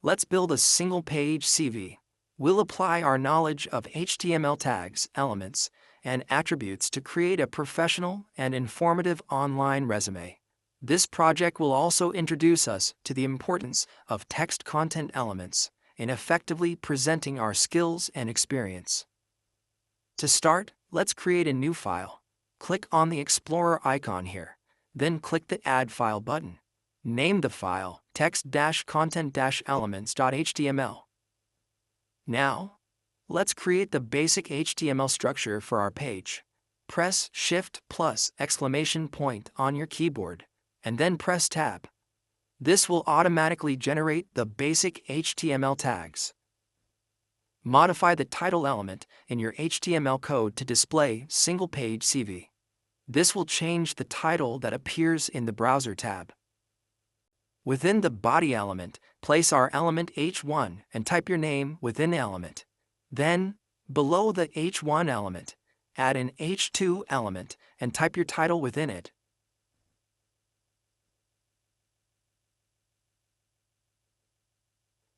Let's build a single-page CV. We'll apply our knowledge of HTML tags, elements, and attributes to create a professional and informative online resume. This project will also introduce us to the importance of text content elements in effectively presenting our skills and experience. To start, let's create a new file. Click on the Explorer icon here, then click the Add File button. Name the file text-content-elements.html. Now, let's create the basic HTML structure for our page. Press Shift plus exclamation point on your keyboard, and then press Tab. This will automatically generate the basic HTML tags. Modify the title element in your HTML code to display single-page CV. This will change the title that appears in the Browser tab. Within the body element, place our element H1 and type your name within the element. Then, below the H1 element, add an H2 element and type your title within it.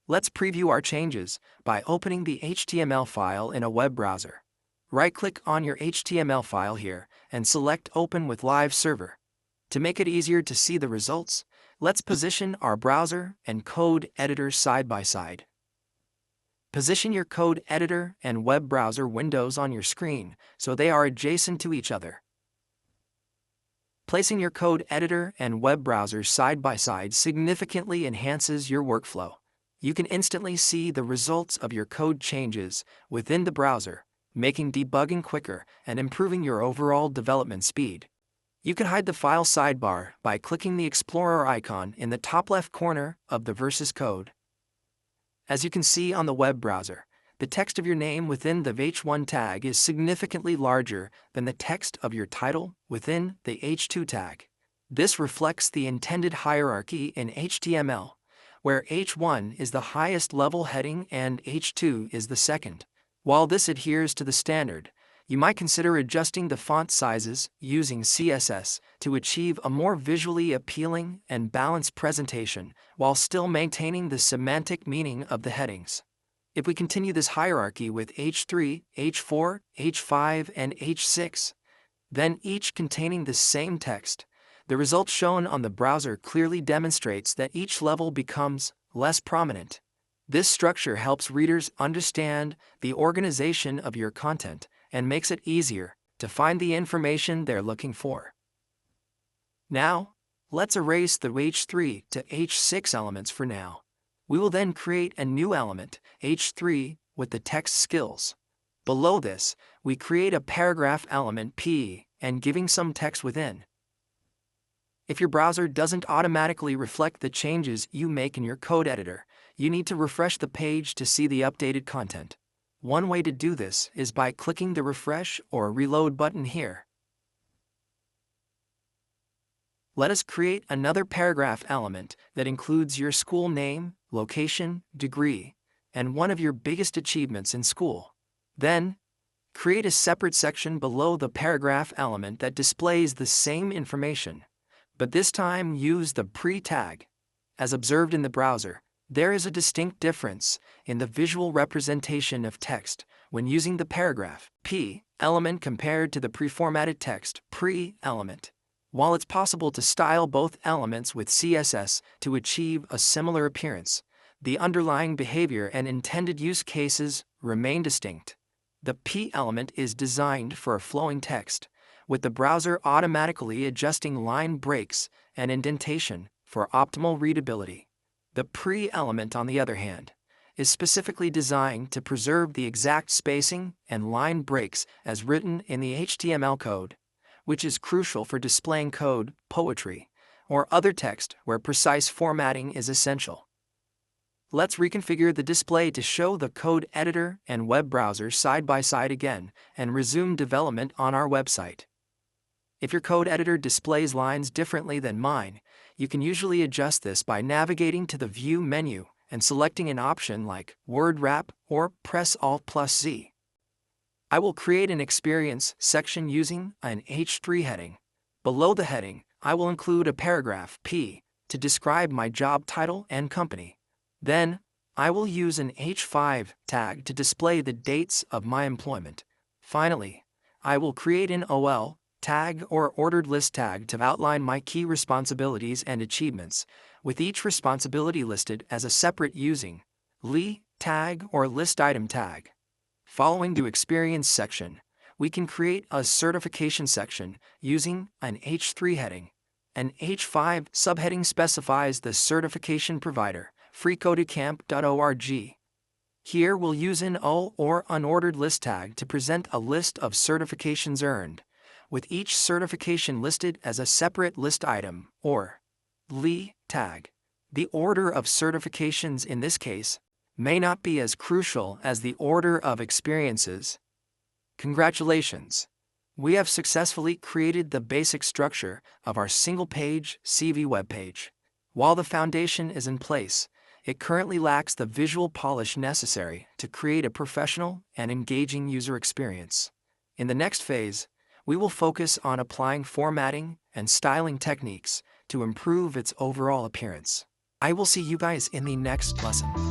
Let's preview our changes by opening the HTML file in a web browser. Right-click on your HTML file here and select Open with Live Server. To make it easier to see the results, let's position our browser and code editor side by side. Position your code editor and web browser windows on your screen so they are adjacent to each other. Placing your code editor and web browser side by side significantly enhances your workflow. You can instantly see the results of your code changes within the browser, making debugging quicker and improving your overall development speed. You can hide the file sidebar by clicking the Explorer icon in the top left corner of the Versus code. As you can see on the web browser, the text of your name within the H1 tag is significantly larger than the text of your title within the H2 tag. This reflects the intended hierarchy in HTML, where H1 is the highest level heading and H2 is the second. While this adheres to the standard, you might consider adjusting the font sizes using CSS to achieve a more visually appealing and balanced presentation while still maintaining the semantic meaning of the headings. If we continue this hierarchy with H3, H4, H5, and H6, then each containing the same text, the result shown on the browser clearly demonstrates that each level becomes less prominent. This structure helps readers understand the organization of your content and makes it easier to find the information they're looking for. Now, let's erase the H3 to H6 elements for now. We will then create a new element, H3, with the text skills. Below this, we create a paragraph element P and giving some text within. If your browser doesn't automatically reflect the changes you make in your code editor, you need to refresh the page to see the updated content. One way to do this is by clicking the Refresh or Reload button here. Let us create another paragraph element that includes your school name, location, degree, and one of your biggest achievements in school. Then, create a separate section below the paragraph element that displays the same information, but this time use the pre tag. As observed in the browser, there is a distinct difference in the visual representation of text when using the paragraph P element compared to the preformatted text pre element. While it's possible to style both elements with CSS to achieve a similar appearance, the underlying behavior and intended use cases remain distinct. The P element is designed for a flowing text, with the browser automatically adjusting line breaks and indentation for optimal readability. The pre element, on the other hand, is specifically designed to preserve the exact spacing and line breaks as written in the HTML code, which is crucial for displaying code, poetry, or other text where precise formatting is essential. Let's reconfigure the display to show the code editor and web browser side by side again and resume development on our website. If your code editor displays lines differently than mine, you can usually adjust this by navigating to the View menu and selecting an option like Word Wrap or press Alt+Z. I will create an Experience section using an H3 heading. Below the heading, I will include a paragraph P to describe my job title and company. Then, I will use an H5 tag to display the dates of my employment. Finally, I will create an OL tag or ordered list tag to outline my key responsibilities and achievements, with each responsibility listed as a separate using li tag or list item tag. Following the experience section, we can create a certification section using an H3 heading. An H5 subheading specifies the certification provider, freecodecamp.org. Here we'll use an O or unordered list tag to present a list of certifications earned, with each certification listed as a separate list item or li tag. The order of certifications in this case may not be as crucial as the order of experiences. Congratulations! We have successfully created the basic structure of our single-page CV webpage. While the foundation is in place, it currently lacks the visual polish necessary to create a professional and engaging user experience. In the next phase, we will focus on applying formatting and styling techniques to improve its overall appearance. I will see you guys in the next lesson.